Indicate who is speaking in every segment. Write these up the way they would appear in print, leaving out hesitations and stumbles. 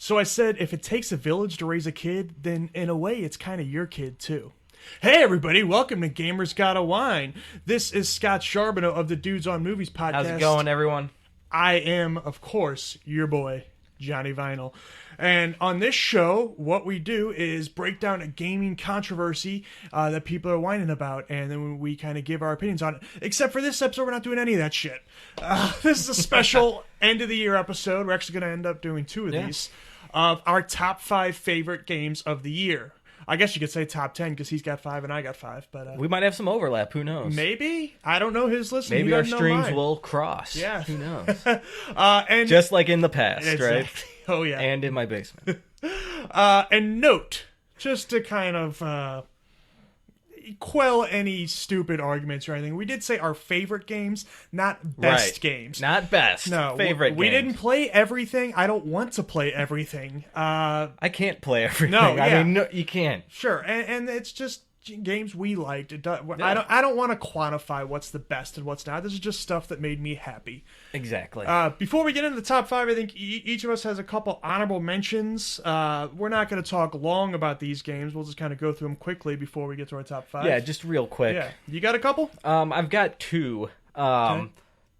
Speaker 1: So I said, if it takes a village to raise a kid, then in a way, it's kind of your kid too. Hey everybody, welcome to Gamers Gotta Whine. This is Scott Charbonneau of the Dudes on Movies podcast.
Speaker 2: How's it going, everyone?
Speaker 1: I am, of course, your boy, Johnny Vinyl. And on this show, what we do is break down a gaming controversy that people are whining about, and then we kind of give our opinions on it. Except for this episode, we're not doing any of that shit. This is a special end-of-the-year episode. We're actually going to end up doing two of these, of our top 5 favorite games of the year. I guess you could say top 10 because he's got 5 and I got 5. But
Speaker 2: we might have some overlap. Who knows?
Speaker 1: Maybe. I don't know his list.
Speaker 2: Maybe our streams will cross.
Speaker 1: Yeah.
Speaker 2: Who knows?
Speaker 1: And
Speaker 2: just like in the past,
Speaker 1: exactly.
Speaker 2: right?
Speaker 1: Oh, yeah.
Speaker 2: And in my basement.
Speaker 1: And note, just to kind of quell any stupid arguments or anything, we did say our favorite games, not best games.
Speaker 2: Not best.
Speaker 1: No,
Speaker 2: favorite
Speaker 1: we
Speaker 2: games.
Speaker 1: didn't play everything. I don't want to play everything.
Speaker 2: I can't play everything.
Speaker 1: No, yeah.
Speaker 2: I mean, no, you can't.
Speaker 1: Sure, and it's just games we liked. I don't want to quantify what's the best and what's not. This is just stuff that made me happy.
Speaker 2: Exactly.
Speaker 1: Before we get into the top 5, I think each of us has a couple honorable mentions. We're not going to talk long about these games. We'll just kind of go through them quickly before we get to our top 5.
Speaker 2: Yeah, just real quick.
Speaker 1: Yeah, you got a couple?
Speaker 2: I've got 2.
Speaker 1: Okay.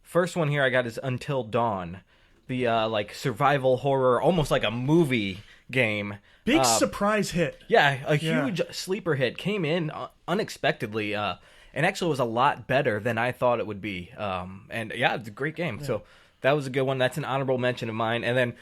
Speaker 2: First one here I got is Until Dawn, the like survival horror, almost like a movie game.
Speaker 1: Big surprise hit.
Speaker 2: Yeah, a huge sleeper hit. Came in unexpectedly, and actually was a lot better than I thought it would be. And yeah, it's a great game. Yeah. So that was a good one. That's an honorable mention of mine. And then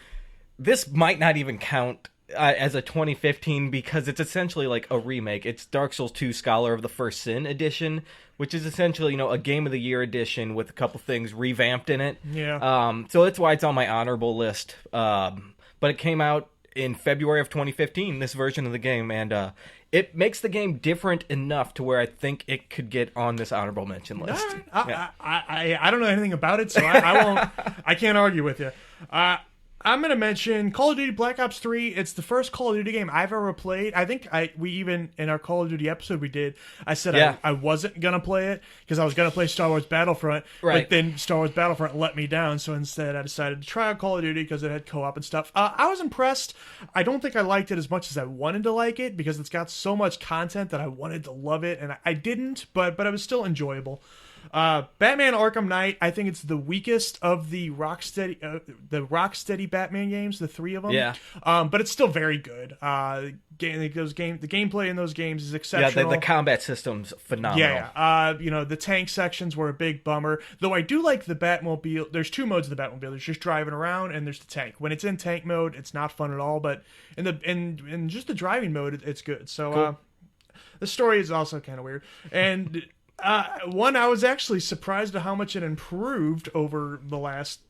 Speaker 2: this might not even count as a 2015 because it's essentially like a remake. It's Dark Souls 2 Scholar of the First Sin edition, which is essentially, a Game of the Year edition with a couple things revamped in it.
Speaker 1: Yeah.
Speaker 2: So that's why it's on my honorable list. But it came out in February of 2015, this version of the game, and it makes the game different enough to where I think it could get on this honorable mention list.
Speaker 1: Right. I don't know anything about it, so I won't. I can't argue with you. I'm going to mention Call of Duty Black Ops 3. It's the first Call of Duty game I've ever played. I think we even, in our Call of Duty episode we did, I said I wasn't going to play it because I was going to play Star Wars Battlefront, but then Star Wars Battlefront let me down, so instead I decided to try out Call of Duty because it had co-op and stuff. I was impressed. I don't think I liked it as much as I wanted to like it because it's got so much content that I wanted to love it, and I didn't, but it was still enjoyable. Batman Arkham Knight, I think it's the weakest of the Rocksteady Batman games, the 3 of them.
Speaker 2: Yeah.
Speaker 1: But it's still very good. The gameplay in those games is exceptional.
Speaker 2: Yeah, the combat system's phenomenal.
Speaker 1: Yeah. The tank sections were a big bummer. Though I do like the Batmobile. There's 2 modes of the Batmobile. There's just driving around, and there's the tank. When it's in tank mode, it's not fun at all. But in just the driving mode, it's good. So
Speaker 2: cool.
Speaker 1: The story is also kind of weird. And one, I was actually surprised at how much it improved over the last,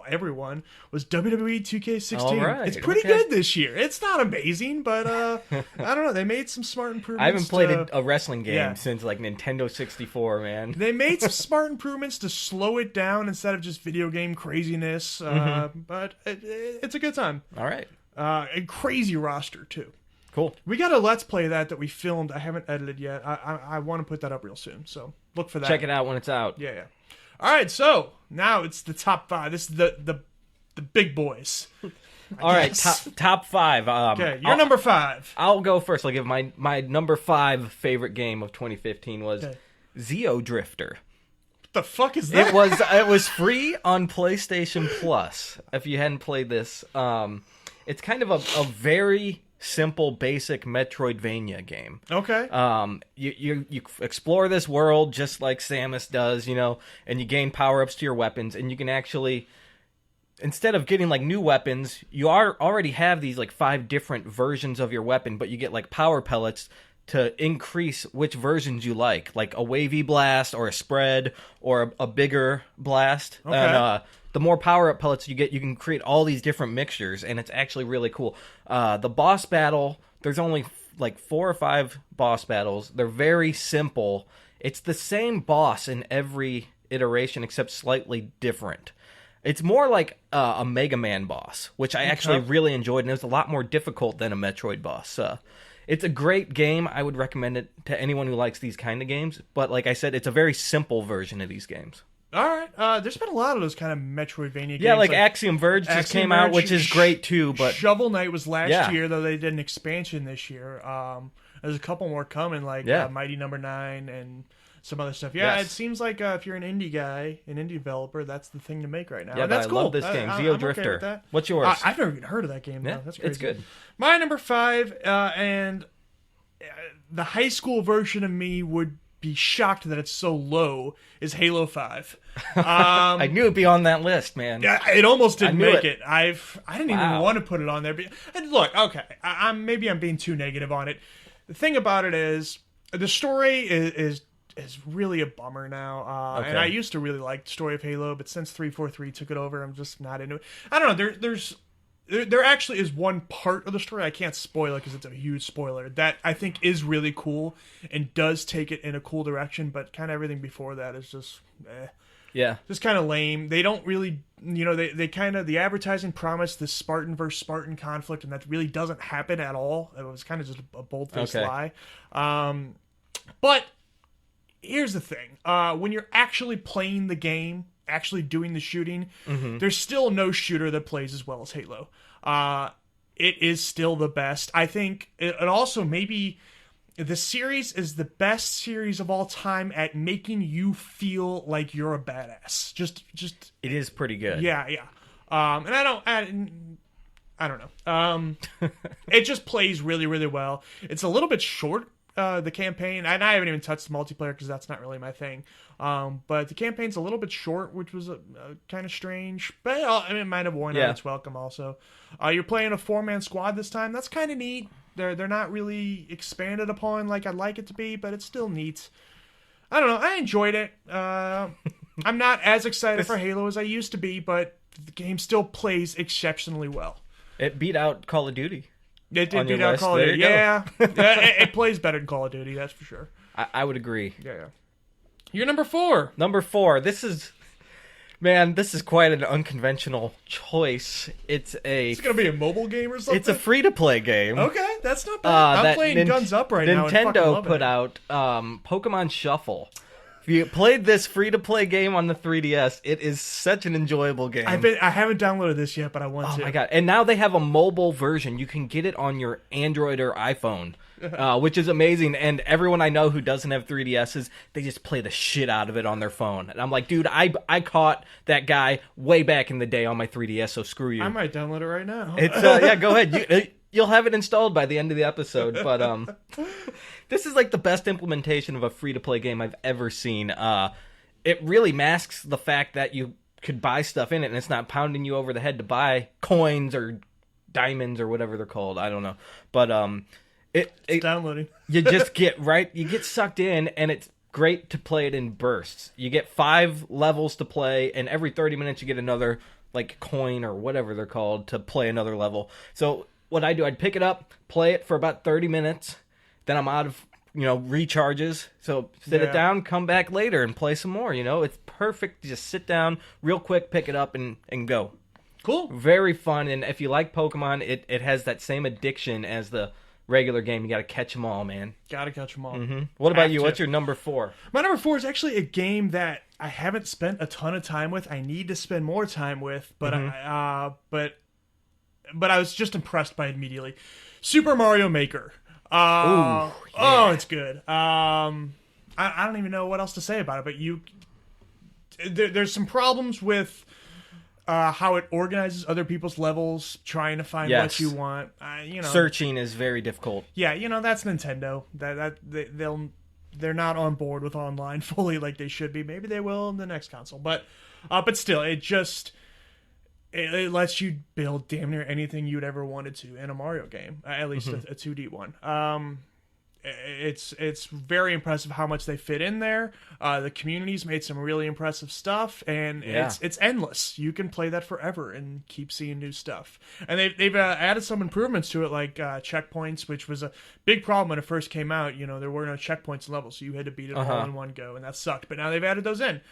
Speaker 1: everyone, was WWE 2K16.
Speaker 2: All right,
Speaker 1: it's pretty good this year. It's not amazing, but I don't know. They made some smart improvements.
Speaker 2: I haven't played a wrestling game since like Nintendo 64, man.
Speaker 1: They made some smart improvements to slow it down instead of just video game craziness. But it's a good time.
Speaker 2: All right.
Speaker 1: A crazy roster, too.
Speaker 2: Cool.
Speaker 1: We got a Let's Play that we filmed. I haven't edited yet. I want to put that up real soon, so look for that.
Speaker 2: Check it out when it's out.
Speaker 1: Yeah. All right, so now it's the top 5. This is the big boys.
Speaker 2: All right, top 5.
Speaker 1: Okay, you're number 5.
Speaker 2: I'll go first. I'll give my number 5 favorite game of 2015 was Zeo Drifter.
Speaker 1: What the fuck is that?
Speaker 2: It was free on PlayStation Plus. If you hadn't played this, it's kind of a very simple, basic Metroidvania game.
Speaker 1: Okay.
Speaker 2: You explore this world just like Samus does, and you gain power-ups to your weapons, and you can actually, instead of getting like new weapons, you already have these like 5 different versions of your weapon, but you get like power pellets to increase which versions you like a wavy blast or a spread or a bigger blast.
Speaker 1: Okay.
Speaker 2: And the more power-up pellets you get, you can create all these different mixtures, and it's actually really cool. The boss battle, there's only like 4 or 5 boss battles. They're very simple. It's the same boss in every iteration except slightly different. It's more like a Mega Man boss, which I actually really enjoyed, and it was a lot more difficult than a Metroid boss. It's a great game. I would recommend it to anyone who likes these kind of games. But like I said, it's a very simple version of these games.
Speaker 1: All right. There's been a lot of those kind of Metroidvania games.
Speaker 2: Yeah, like Axiom Verge just came out, which is great too. But
Speaker 1: Shovel Knight was last year, though they did an expansion this year. There's a couple more coming, like Mighty Number 9 and some other stuff. Yeah, it seems like if you're an indie guy, an indie developer, that's the thing to make right now.
Speaker 2: Yeah,
Speaker 1: and that's cool.
Speaker 2: I love this game, Zeo Drifter.
Speaker 1: Okay.
Speaker 2: What's yours?
Speaker 1: I've never even heard of that game.
Speaker 2: Yeah,
Speaker 1: That's crazy.
Speaker 2: it's good.
Speaker 1: My number 5, and the high school version of me would be shocked that it's so low, is Halo 5.
Speaker 2: I knew it'd be on that list, man.
Speaker 1: Yeah, it almost didn't make it. I didn't even want to put it on there. And look, okay, maybe I'm being too negative on it. The thing about it is, the story is really a bummer now. And I used to really like the story of Halo, but since 343 took it over, I'm just not into it. I don't know. There actually is one part of the story, I can't spoil it because it's a huge spoiler, that I think is really cool and does take it in a cool direction, but kind of everything before that is just just kind of lame. They don't really, they kind of, the advertising promised this Spartan versus Spartan conflict, and that really doesn't happen at all. It was kind of just a bold-faced lie. But here's the thing. When you're actually playing the game, actually doing the shooting, there's still no shooter that plays as well as Halo. It is still the best. I think it also maybe the series is the best series of all time at making you feel like you're a badass. Just
Speaker 2: it is pretty good.
Speaker 1: Yeah. And I don't know. It just plays really, really well. It's a little bit short, the campaign, and I haven't even touched the multiplayer because that's not really my thing. But the campaign's a little bit short, which was kind of strange. But it might have worn out its welcome also. You're playing a 4-man squad this time. That's kind of neat. They're not really expanded upon like I'd like it to be, but it's still neat. I don't know. I enjoyed it. I'm not as excited for Halo as I used to be, but the game still plays exceptionally well.
Speaker 2: It beat out Call of Duty.
Speaker 1: It did beat out Call of Duty. Yeah. It plays better than Call of Duty, that's for sure.
Speaker 2: I would agree.
Speaker 1: Yeah. You're number 4.
Speaker 2: Number 4. This is quite an unconventional choice. It's
Speaker 1: gonna be a mobile game or something?
Speaker 2: It's a free-to-play game.
Speaker 1: Okay, that's not bad. I'm playing Guns Up right now.
Speaker 2: Nintendo put out Pokemon Shuffle. If you played this free-to-play game on the 3DS, it is such an enjoyable game.
Speaker 1: I haven't downloaded this yet, but I want to.
Speaker 2: Oh my god! And now they have a mobile version. You can get it on your Android or iPhone, which is amazing. And everyone I know who doesn't have 3DSs, they just play the shit out of it on their phone. And I'm like, dude, I caught that guy way back in the day on my 3DS, so screw you.
Speaker 1: I might download it right now.
Speaker 2: It's go ahead. You'll have it installed by the end of the episode, but this is like the best implementation of a free-to-play game I've ever seen. It really masks the fact that you could buy stuff in it, and it's not pounding you over the head to buy coins or diamonds or whatever they're called. I don't know, but it's
Speaker 1: downloading.
Speaker 2: You just get sucked in, and it's great to play it in bursts. You get 5 levels to play, and every 30 minutes you get another like coin or whatever they're called to play another level. So what I do, I'd pick it up, play it for about 30 minutes, then I'm out of, recharges. So sit it down, come back later and play some more, It's perfect to just sit down real quick, pick it up and go.
Speaker 1: Cool.
Speaker 2: Very fun, and if you like Pokemon, it has that same addiction as the regular game. You got to catch them all, man.
Speaker 1: Got to catch them all.
Speaker 2: Mm-hmm. What about you? What's your number 4?
Speaker 1: My number 4 is actually a game that I haven't spent a ton of time with. I need to spend more time with, but but I was just impressed by it immediately. Super Mario Maker. Oh, it's good. I don't even know what else to say about it, but there's some problems with how it organizes other people's levels, trying to find what you want.
Speaker 2: Searching is very difficult.
Speaker 1: Yeah, that's Nintendo. They're not on board with online fully like they should be. Maybe they will in the next console, but still, it lets you build damn near anything you'd ever wanted to in a Mario game, at least a 2D one. It's very impressive how much they fit in there. The community's made some really impressive stuff, and it's endless. You can play that forever and keep seeing new stuff. And they've added some improvements to it, like checkpoints, which was a big problem when it first came out. There were no checkpoints in levels, so you had to beat it all in one go, and that sucked. But now they've added those in.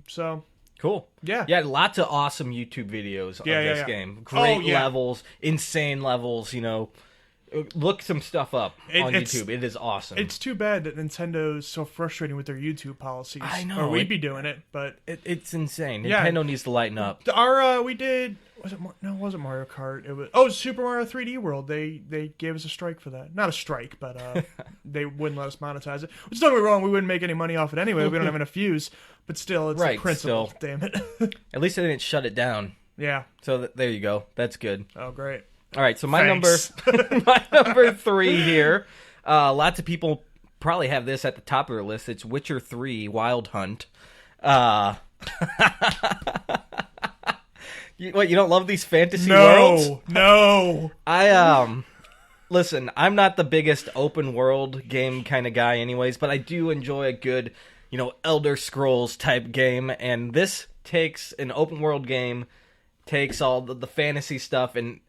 Speaker 1: So
Speaker 2: cool.
Speaker 1: Yeah.
Speaker 2: Yeah, lots of awesome YouTube videos of this game. Great levels, insane levels, Look some stuff up on
Speaker 1: it's-
Speaker 2: YouTube. It is awesome.
Speaker 1: It's too bad that Nintendo's so frustrating with their YouTube policies.
Speaker 2: I know,
Speaker 1: Or we'd be doing it, but
Speaker 2: It's insane.
Speaker 1: Yeah.
Speaker 2: Nintendo needs to lighten up.
Speaker 1: we did. It wasn't Mario Kart. It was Super Mario 3D World. They gave us a strike for that. Not a strike, but they wouldn't let us monetize it. Which, don't get me wrong, we wouldn't make any money off it anyway. We don't have enough views, but still, it's
Speaker 2: Right,
Speaker 1: a principle.
Speaker 2: still.
Speaker 1: Damn it.
Speaker 2: At least they didn't shut it down.
Speaker 1: Yeah.
Speaker 2: So there you go. That's good.
Speaker 1: Oh, great.
Speaker 2: All right, so my
Speaker 1: Thanks.
Speaker 2: my number 3 here. Lots of people probably have this at the top of their list. It's Witcher 3 Wild Hunt. You don't love these fantasy worlds?
Speaker 1: No.
Speaker 2: Listen, I'm not the biggest open world game kind of guy anyways, but I do enjoy a good, Elder Scrolls type game, and this takes an open world game, takes all the fantasy stuff and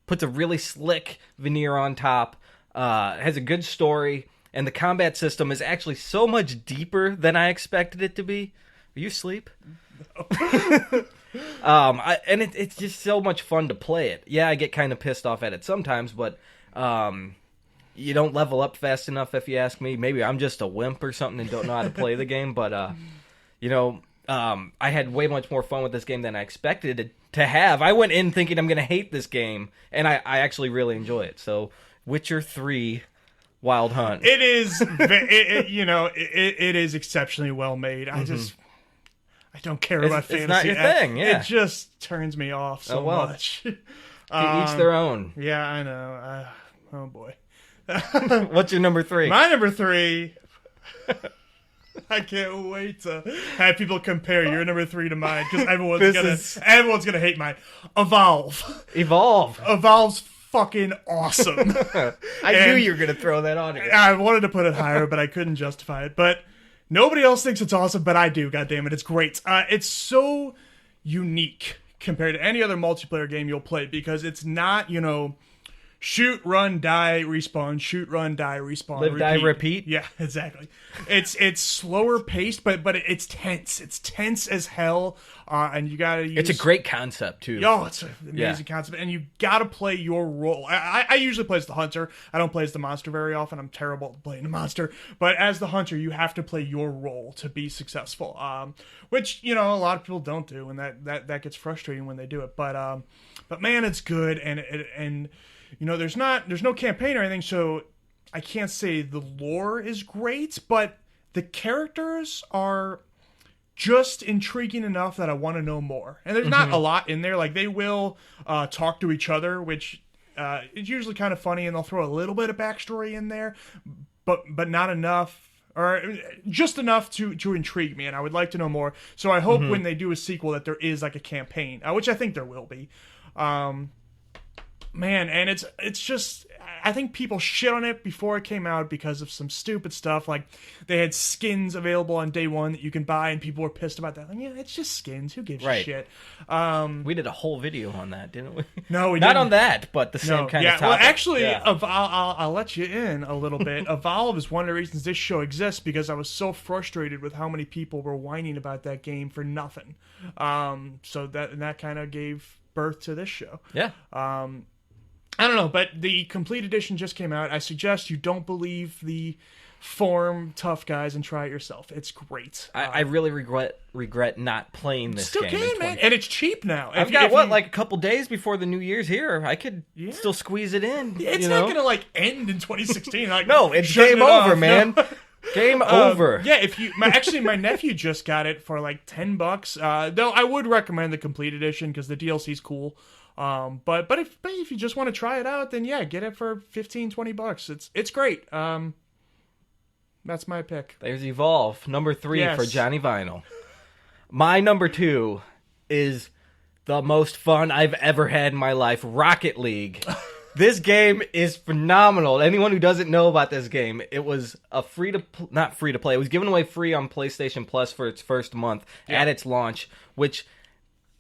Speaker 2: puts a really slick veneer on top, has a good story, and the combat system is actually so much deeper than I expected it to be. Are you asleep? No. It's just so much fun to play it. Yeah, I get kind of pissed off at it sometimes, but you don't level up fast enough, if you ask me. Maybe I'm just a wimp or something and don't know how to play the game, but I had way much more fun with this game than I expected to have. I went in thinking I'm going to hate this game, and I actually really enjoy it. So, Witcher 3 Wild Hunt.
Speaker 1: It is, it is exceptionally well made. I don't care about fantasy.
Speaker 2: It's not your thing, yeah.
Speaker 1: It just turns me off so much.
Speaker 2: To each their own.
Speaker 1: Yeah, I know. Oh boy.
Speaker 2: What's your number 3?
Speaker 1: My number 3. I can't wait to have people compare your number 3 to mine because everyone's gonna hate mine. Evolve. Evolve's fucking awesome.
Speaker 2: I knew you were gonna throw that on here.
Speaker 1: I wanted to put it higher, but I couldn't justify it. But nobody else thinks it's awesome, but I do. God damn it, it's great. It's so unique compared to any other multiplayer game you'll play because it's not, shoot, run, die, respawn, shoot, run, die, respawn,
Speaker 2: live, die, repeat.
Speaker 1: Yeah, exactly. It's slower paced, but it's tense. It's tense as hell, and you gotta use...
Speaker 2: It's a great concept too.
Speaker 1: It's an amazing concept, and you gotta play your role. I usually play as the hunter. I don't play as the monster very often. I'm terrible at playing the monster. But as the hunter, you have to play your role to be successful, which a lot of people don't do, and that gets frustrating when they do it. But man, it's good, and there's no campaign or anything, so I can't say the lore is great, but the characters are just intriguing enough that I want to know more. And there's not a lot in there. Like, they will talk to each other, which is usually kind of funny, and they'll throw a little bit of backstory in there, but not enough, or just enough to intrigue me, and I would like to know more. So I hope when they do a sequel that there is like a campaign, which I think there will be. Man, and it's just, I think people shit on it before it came out because of some stupid stuff. Like, they had skins available on day one that you can buy, and people were pissed about that. Like, yeah, it's just skins. Who gives a shit?
Speaker 2: We did a whole video on that, didn't we?
Speaker 1: No, we
Speaker 2: not
Speaker 1: didn't.
Speaker 2: On that, but the same kind of topic.
Speaker 1: Well, actually, I'll let you in a little bit. Evolve is one of the reasons this show exists, because I was so frustrated with how many people were whining about that game for nothing. So that kind of gave birth to this show.
Speaker 2: Yeah.
Speaker 1: I don't know, but the complete edition just came out. I suggest you don't believe the forum tough guys and try it yourself. It's great.
Speaker 2: I really regret not playing this
Speaker 1: still
Speaker 2: game.
Speaker 1: Can, man, and it's cheap now.
Speaker 2: I've got like a couple days before the New Year's here. I could still squeeze it in.
Speaker 1: It's not gonna end in 2016. Like,
Speaker 2: no, it's game over, man. No. Game over.
Speaker 1: Yeah, my nephew just got it for like $10. Though I would recommend the complete edition because the DLC's cool. But if you just want to try it out, then yeah, get it for $15-20. It's great. That's my pick.
Speaker 2: There's Evolve, number 3 for Johnny Vinyl. My number 2 is the most fun I've ever had in my life, Rocket League. This game is phenomenal. Anyone who doesn't know about this game, it was not free to play. It was given away free on PlayStation Plus for its first month at its launch, which,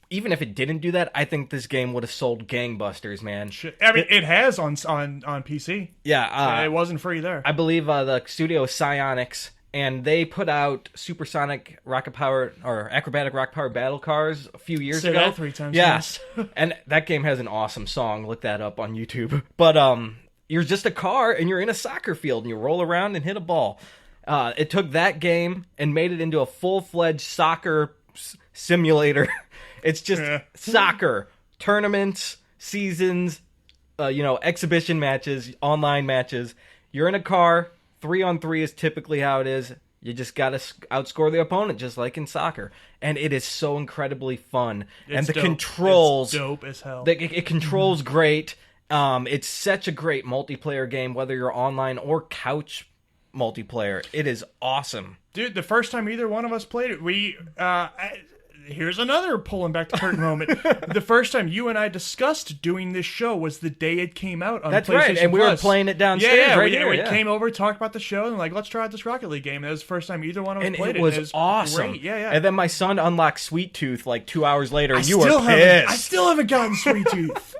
Speaker 2: even if it didn't do that, I think this game would have sold gangbusters, man.
Speaker 1: I mean, it has on PC.
Speaker 2: Yeah.
Speaker 1: It wasn't free there.
Speaker 2: I believe the studio is Psyonix, and they put out Supersonic Rocket Power, or Acrobatic Rocket Power Battle Cars a few years ago.
Speaker 1: Say that 3 times.
Speaker 2: Yes. And that game has an awesome song. Look that up on YouTube. But you're just a car and you're in a soccer field and you roll around and hit a ball. It took that game and made it into a full-fledged soccer simulator. It's just soccer, tournaments, seasons, exhibition matches, online matches. You're in a car. 3-on-3 is typically how it is. You just got to outscore the opponent, just like in soccer. And it is so incredibly fun. And the controls...
Speaker 1: It's dope as hell.
Speaker 2: It controls great. It's such a great multiplayer game, whether you're online or couch multiplayer. It is awesome.
Speaker 1: Dude, the first time either one of us played it, here's another pulling back the curtain moment. The first time you and I discussed doing this show was the day it came out on
Speaker 2: That's
Speaker 1: PlayStation
Speaker 2: right, and we were playing it downstairs
Speaker 1: we came over, talked about the show, and like, let's try out this Rocket League game. And it was the first time either one of us played it.
Speaker 2: And it was awesome.
Speaker 1: Great. Yeah.
Speaker 2: And then my son unlocked Sweet Tooth like 2 hours later, and you were pissed.
Speaker 1: I still haven't gotten Sweet Tooth.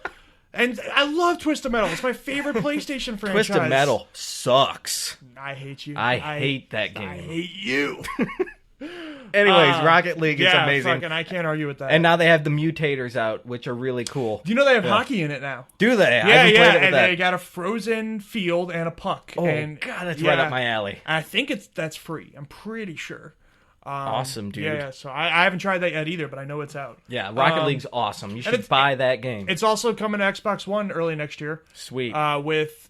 Speaker 1: And I love Twisted Metal. It's my favorite PlayStation franchise.
Speaker 2: Twisted Metal sucks.
Speaker 1: I hate you.
Speaker 2: I hate that game.
Speaker 1: I hate you.
Speaker 2: Anyways, Rocket League is amazing.
Speaker 1: Fucking, I can't argue with that.
Speaker 2: And now they have the mutators out, which are really cool.
Speaker 1: Do you know they have hockey in it now?
Speaker 2: Do they?
Speaker 1: Yeah, and they got a frozen field and a puck.
Speaker 2: Oh,
Speaker 1: and,
Speaker 2: God, that's right up my alley.
Speaker 1: I think that's free. I'm pretty sure.
Speaker 2: Awesome, dude.
Speaker 1: Yeah, so I haven't tried that yet either, but I know it's out.
Speaker 2: Yeah, Rocket League's awesome. You should buy that game.
Speaker 1: It's also coming to Xbox One early next year.
Speaker 2: Sweet.
Speaker 1: They're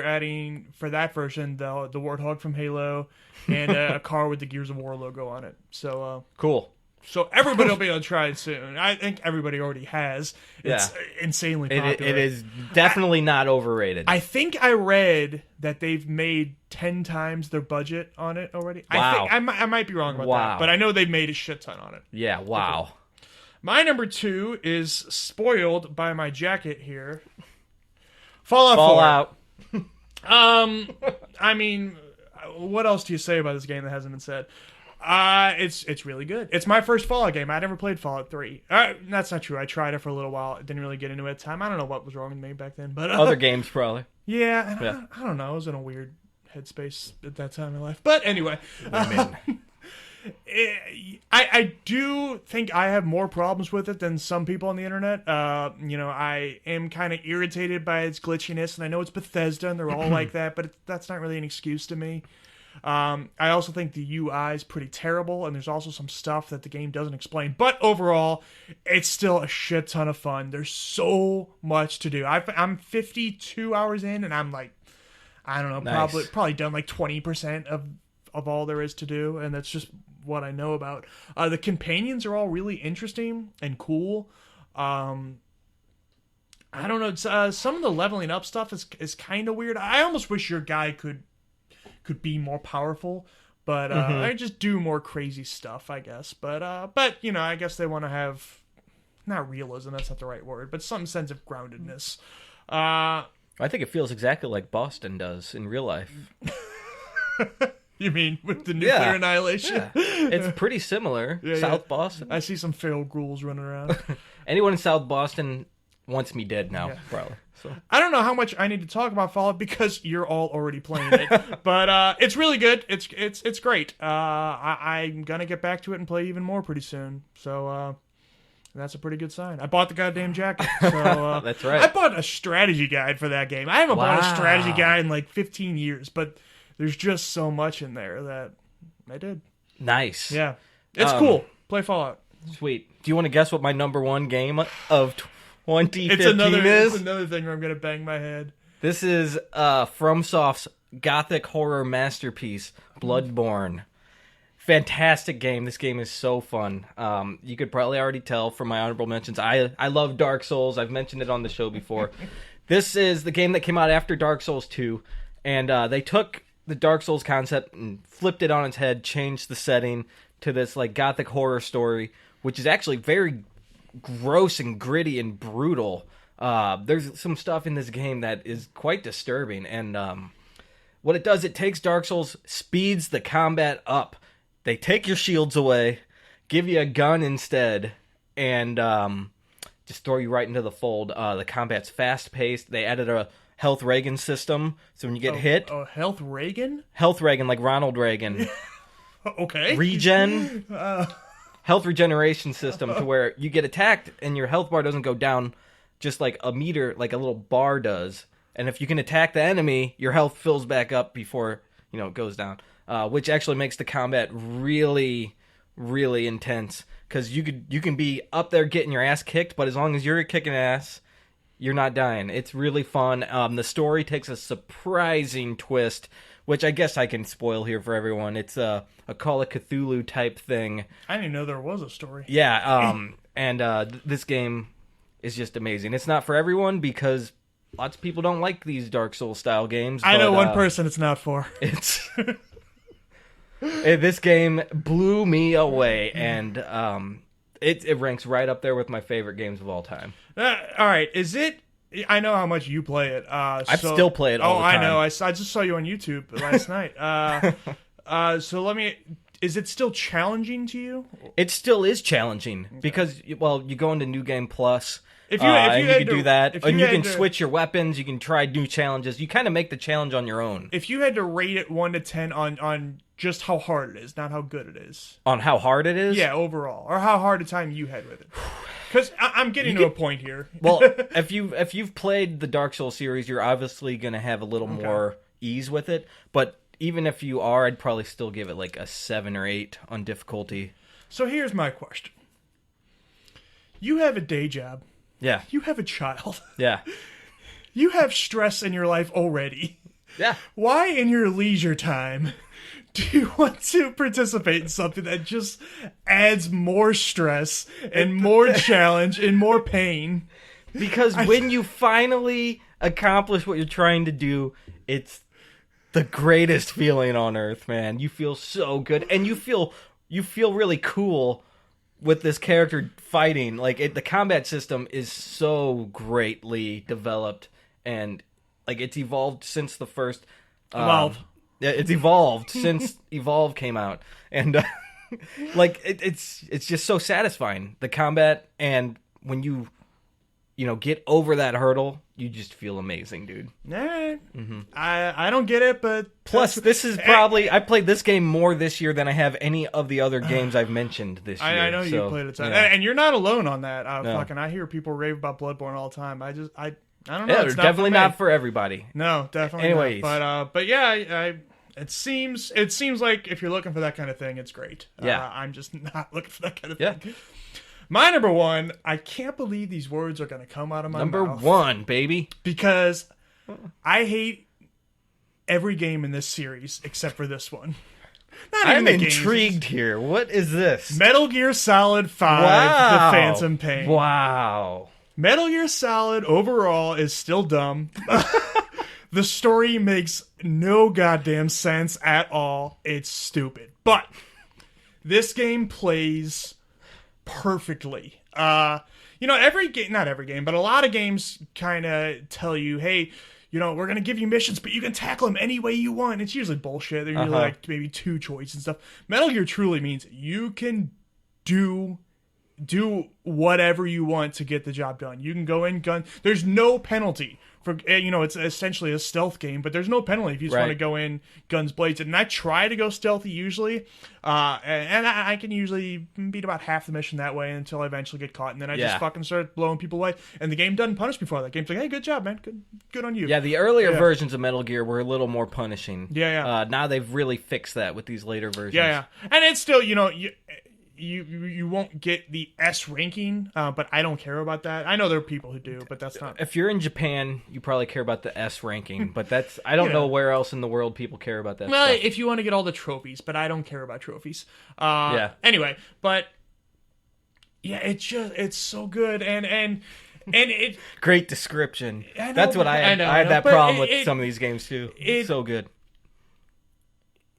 Speaker 1: adding, for that version, the Warthog from Halo and a car with the Gears of War logo on it. So
Speaker 2: cool.
Speaker 1: So everybody will be able to try it soon. I think everybody already has. It's insanely popular.
Speaker 2: It is definitely not overrated.
Speaker 1: I think I read that they've made 10 times their budget on it already.
Speaker 2: Wow.
Speaker 1: I might be wrong about that, but I know they've made a shit ton on it.
Speaker 2: Yeah, wow.
Speaker 1: Okay. My number 2 is spoiled by my jacket here. Fallout 4. I mean, what else do you say about this game that hasn't been said? It's really good. It's my first Fallout game. I never played Fallout 3. That's not true. I tried it for a little while. I didn't really get into it at the time. I don't know what was wrong with me back then. But
Speaker 2: other games probably.
Speaker 1: Yeah. I don't know. I was in a weird headspace at that time in life. But anyway. I do think I have more problems with it than some people on the internet. I am kind of irritated by its glitchiness, and I know it's Bethesda and they're all like that, but that's not really an excuse to me. I also think the UI is pretty terrible, and there's also some stuff that the game doesn't explain. But overall, it's still a shit ton of fun. There's so much to do. I'm 52 hours in, and I'm like, I don't know,
Speaker 2: nice.
Speaker 1: probably done like 20% of all there is to do, and that's just what I know about. The companions are all really interesting and cool. I don't know. Some of the leveling up stuff is kind of weird. I almost wish your guy could be more powerful, but I just do more crazy stuff, I guess. But I guess they want to have, not realism, that's not the right word, but some sense of groundedness.
Speaker 2: I think it feels exactly like Boston does in real life.
Speaker 1: You mean with the nuclear annihilation?
Speaker 2: Yeah. It's pretty similar. South Boston.
Speaker 1: I see some feral ghouls running around.
Speaker 2: Anyone in South Boston wants me dead now, probably. So.
Speaker 1: I don't know how much I need to talk about Fallout because you're all already playing it, but it's really good. It's great. I'm gonna get back to it and play even more pretty soon. So that's a pretty good sign. I bought the goddamn jacket. So
Speaker 2: that's right.
Speaker 1: I bought a strategy guide for that game. I haven't bought a strategy guide in like 15 years, but there's just so much in there that I did.
Speaker 2: Nice.
Speaker 1: Yeah, it's cool. Play Fallout.
Speaker 2: Sweet. Do you want to guess what my number one game of 2015
Speaker 1: it's another thing where I'm gonna bang my head.
Speaker 2: This is FromSoft's gothic horror masterpiece, Bloodborne. Fantastic game. This game is so fun. You could probably already tell from my honorable mentions. I love Dark Souls. I've mentioned it on the show before. This is the game that came out after Dark Souls 2, and they took the Dark Souls concept and flipped it on its head, changed the setting to this like gothic horror story, which is actually very gross and gritty and brutal. There's some stuff in this game that is quite disturbing, and what it does, it takes Dark Souls, speeds the combat up. They take your shields away, give you a gun instead, and just throw you right into the fold. The combat's fast-paced. They added a health Reagan system, so when you get hit...
Speaker 1: Oh, health Reagan?
Speaker 2: Health Reagan, like Ronald Reagan.
Speaker 1: Okay.
Speaker 2: Regen. Health regeneration system to where you get attacked and your health bar doesn't go down just like a meter, like a little bar does. and if you can attack the enemy, your health fills back up before it goes down, which actually makes the combat really, really intense. Because you can be up there getting your ass kicked, but as long as you're kicking ass, you're not dying. It's really fun. The story takes a surprising twist, which I guess I can spoil here for everyone. It's a Call of Cthulhu type thing.
Speaker 1: I didn't even know there was a story.
Speaker 2: Yeah, and this game is just amazing. It's not for everyone because lots of people don't like these Dark Souls style games.
Speaker 1: I know one person it's not for.
Speaker 2: It's this game blew me away, and it ranks right up there with my favorite games of all time.
Speaker 1: All right, is it? I know how much you play it.
Speaker 2: I still play it all the time.
Speaker 1: I know. I just saw you on YouTube last night. So is it still challenging to you?
Speaker 2: It still is challenging because, you go into New Game Plus.
Speaker 1: If
Speaker 2: you can do that, and you can switch your weapons. You can try new challenges. You kind of make the challenge on your own.
Speaker 1: If you had to rate it 1 to 10 on just how hard it is, not how good it is.
Speaker 2: On how hard it is?
Speaker 1: Yeah, overall, or how hard a time you had with it. Because I'm getting to a point here.
Speaker 2: Well, if you've played the Dark Souls series, you're obviously going to have a little more ease with it. But even if you are, I'd probably still give it like a 7 or 8 on difficulty.
Speaker 1: So here's my question. You have a day job.
Speaker 2: Yeah.
Speaker 1: You have a child.
Speaker 2: Yeah.
Speaker 1: You have stress in your life already.
Speaker 2: Yeah.
Speaker 1: Why in your leisure time do you want to participate in something that just adds more stress and more challenge and more pain?
Speaker 2: Because when you finally accomplish what you're trying to do, it's the greatest feeling on earth, man. You feel so good, and you feel really cool with this character fighting. Like the combat system is so greatly developed, and like it's evolved since the first
Speaker 1: Evolve.
Speaker 2: Yeah, it's evolved since Evolve came out, and like it's just so satisfying, the combat, and when you get over that hurdle, you just feel amazing, dude.
Speaker 1: All right. Mm-hmm. I don't get it, but
Speaker 2: plus this is probably I played this game more this year than I have any of the other games I've mentioned this year.
Speaker 1: I know you played it, and you're not alone on that. I hear people rave about Bloodborne all the time. I don't know.
Speaker 2: Yeah,
Speaker 1: it's
Speaker 2: definitely not for everybody.
Speaker 1: No, definitely.
Speaker 2: Anyways,
Speaker 1: not. But yeah, it seems like if you're looking for that kind of thing, it's great.
Speaker 2: Yeah,
Speaker 1: I'm just not looking for that kind of thing. My number one, I can't believe these words are going to come out of my mouth.
Speaker 2: Number one, baby.
Speaker 1: Because I hate every game in this series except for this one.
Speaker 2: I'm intrigued here. What is this?
Speaker 1: Metal Gear Solid 5, The Phantom Pain.
Speaker 2: Wow.
Speaker 1: Metal Gear Solid overall is still dumb. The story makes no goddamn sense at all. It's stupid. But this game plays perfectly. Every game, not every game, but a lot of games kind of tell you, hey, we're going to give you missions, but you can tackle them any way you want. It's usually bullshit. They're usually like maybe 2 choices and stuff. Metal Gear truly means you can do whatever you want to get the job done. You can go in gun. There's no penalty for it's essentially a stealth game, but there's no penalty if you just want to go in guns blazing. And I try to go stealthy usually, and I can usually beat about half the mission that way until I eventually get caught, and then I just fucking start blowing people away. And the game doesn't punish me for that. The game's like, hey, good job, man, good on you.
Speaker 2: Yeah, the earlier versions of Metal Gear were a little more punishing.
Speaker 1: Yeah.
Speaker 2: Now they've really fixed that with these later versions.
Speaker 1: Yeah. And it's still, you won't get the S ranking, but I don't care about that. I know there are people who do, but that's not.
Speaker 2: If you're in Japan, you probably care about the S ranking, but that's I don't know where else in the world people care about that.
Speaker 1: Well,
Speaker 2: stuff.
Speaker 1: If you want to get all the trophies, but I don't care about trophies. Anyway, but yeah, it's so good and it
Speaker 2: great description.
Speaker 1: I know,
Speaker 2: that's what I had that problem with some of these games too. It's so good.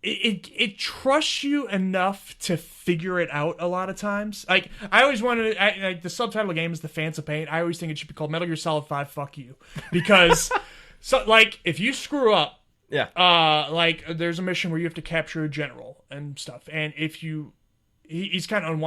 Speaker 1: It trusts you enough to figure it out a lot of times. Like, I always wanted like the subtitle of the game is The Phantom Pain. I always think it should be called Metal Gear Solid 5 Fuck You. Because, if you screw up, like, there's a mission where you have to capture a general and stuff. And if you he's kind of on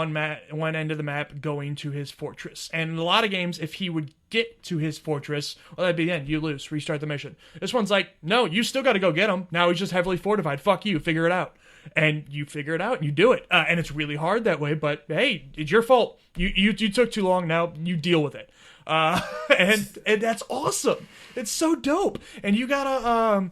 Speaker 1: one end of the map going to his fortress. And in a lot of games, if he would get to his fortress, well, that'd be the end. You lose. Restart the mission. This one's like, no, you still got to go get him. Now he's just heavily fortified. Fuck you. Figure it out. And you figure it out and you do it. And it's really hard that way, but hey, it's your fault. You took too long. Now you deal with it. And that's awesome. It's so dope. And you gotta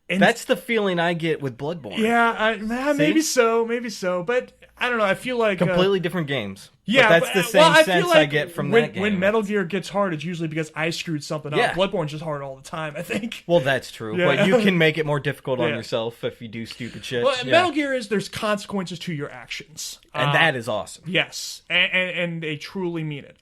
Speaker 1: and
Speaker 2: that's the feeling I get with Bloodborne.
Speaker 1: Yeah, maybe so. But I don't know. I feel like
Speaker 2: completely different games.
Speaker 1: Yeah,
Speaker 2: but that's the same sense I get from that game.
Speaker 1: When Metal Gear gets hard, it's usually because I screwed something up. Bloodborne's just hard all the time, I think.
Speaker 2: Well, that's true. Yeah. But you can make it more difficult on yourself if you do stupid shit.
Speaker 1: Well, Metal Gear there's consequences to your actions.
Speaker 2: And that is awesome.
Speaker 1: Yes, and they truly mean it.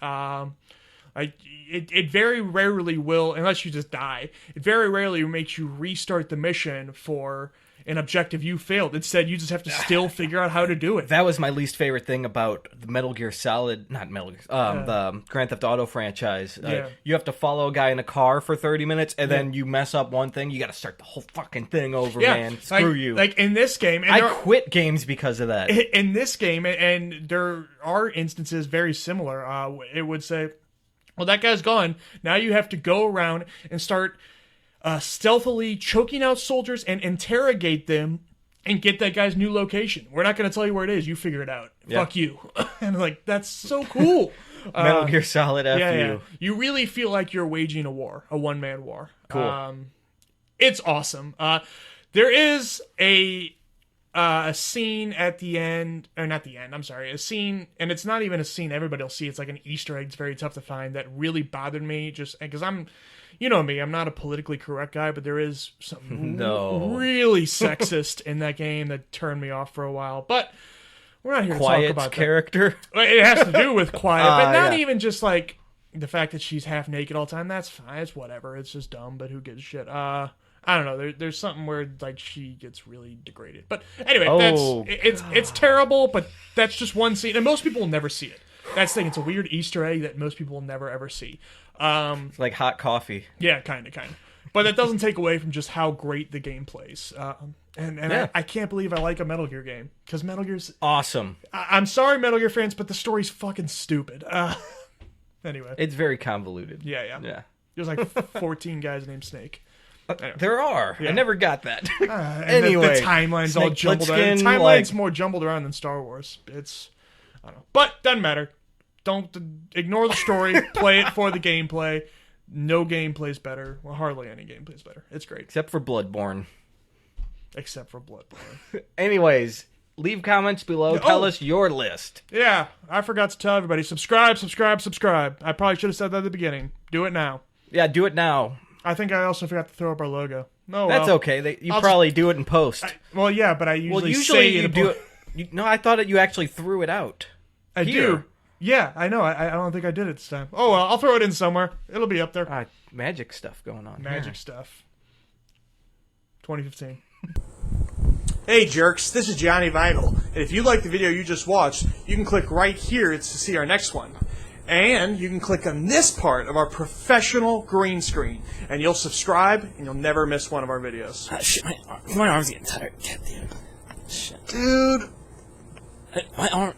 Speaker 1: It very rarely will, unless you just die, it very rarely makes you restart the mission for an objective you failed. Instead, you just have to still figure out how to do it.
Speaker 2: That was my least favorite thing about the Metal Gear Solid, the Grand Theft Auto franchise. You have to follow a guy in a car for 30 minutes, and then you mess up one thing, you got to start the whole fucking thing over, man. Screw you.
Speaker 1: Like in this game, and
Speaker 2: I quit games because of that.
Speaker 1: In this game, and there are instances very similar. It would say, well, that guy's gone. Now you have to go around and start stealthily choking out soldiers and interrogate them and get that guy's new location. We're not going to tell you where it is. You figure it out. Fuck you. And like, that's so cool.
Speaker 2: Metal Gear Solid F you. Yeah.
Speaker 1: You really feel like you're waging a war, a one-man war.
Speaker 2: Cool.
Speaker 1: It's awesome. There is a scene at the end, or not the end, I'm sorry, a scene, and it's not even a scene everybody will see, it's like an Easter egg, it's very tough to find, that really bothered me, just because you know me, I'm not a politically correct guy, but there is something really sexist in that game that turned me off for a while, but we're not here to talk about
Speaker 2: character.
Speaker 1: That. It has to do with Quiet, but not even just like the fact that she's half naked all the time, that's fine, it's whatever, it's just dumb, but who gives a shit. I don't know. There's something where like she gets really degraded. But anyway, it's terrible. But that's just one scene, and most people will never see it. That's the thing. It's a weird Easter egg that most people will never ever see.
Speaker 2: It's like hot coffee.
Speaker 1: Yeah, kind of. But that doesn't take away from just how great the game plays. I can't believe I like a Metal Gear game because Metal Gear's
Speaker 2: awesome.
Speaker 1: I'm sorry, Metal Gear fans, but the story's fucking stupid. Anyway,
Speaker 2: it's very convoluted.
Speaker 1: Yeah. There's like 14 guys named Snake.
Speaker 2: Anyway. There are. Yeah. I never got that.
Speaker 1: Anyway, the timeline's all jumbled around. The timeline's more jumbled around than Star Wars. I don't know. But doesn't matter. Don't ignore the story. Play it for the gameplay. No gameplay's better. Well, hardly any gameplay's better. It's great.
Speaker 2: Except for Bloodborne.
Speaker 1: Anyways,
Speaker 2: leave comments below. Tell us your list.
Speaker 1: Yeah, I forgot to tell everybody. Subscribe. I probably should have said that at the beginning. Do it now.
Speaker 2: Yeah, do it now.
Speaker 1: I think I also forgot to throw up our logo. No,
Speaker 2: that's okay. You probably do it in post.
Speaker 1: But I usually say
Speaker 2: you do it. No, I thought you actually threw it out.
Speaker 1: I do. Yeah, I know. I don't think I did it this time. Oh well, I'll throw it in somewhere. It'll be up there.
Speaker 2: Magic stuff going on.
Speaker 1: Magic stuff. 2015. Hey jerks, this is Johnny Vinyl. And if you like the video you just watched, you can click right here to see our next one. And you can click on this part of our professional green screen, and you'll subscribe, and you'll never miss one of our videos.
Speaker 3: Shit, my arm's getting tired. God damn. Shit.
Speaker 1: Dude.
Speaker 3: My arm.